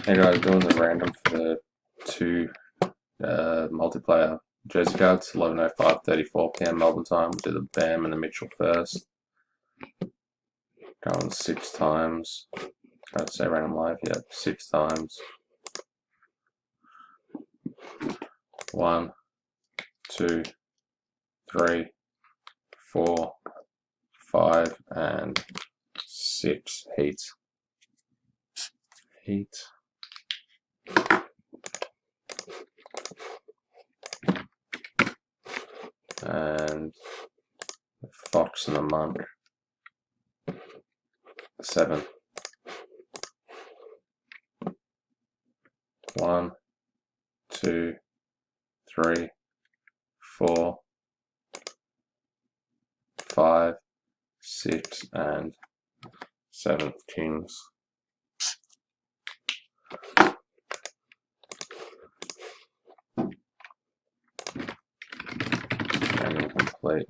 Hey guys, doing the random for the two multiplayer jersey cards, 11:05:34 p.m. Melbourne time. We'll do the Bam and the Mitchell first. Going 6 times. Try to say random live, yep, 6 times. 1, 2, 3, 4, 5, and 6. Heat. Heat. And the Fox and the Monk. 7. 1, 2, 3, 4, 5, 6, and 7 kings. And complete.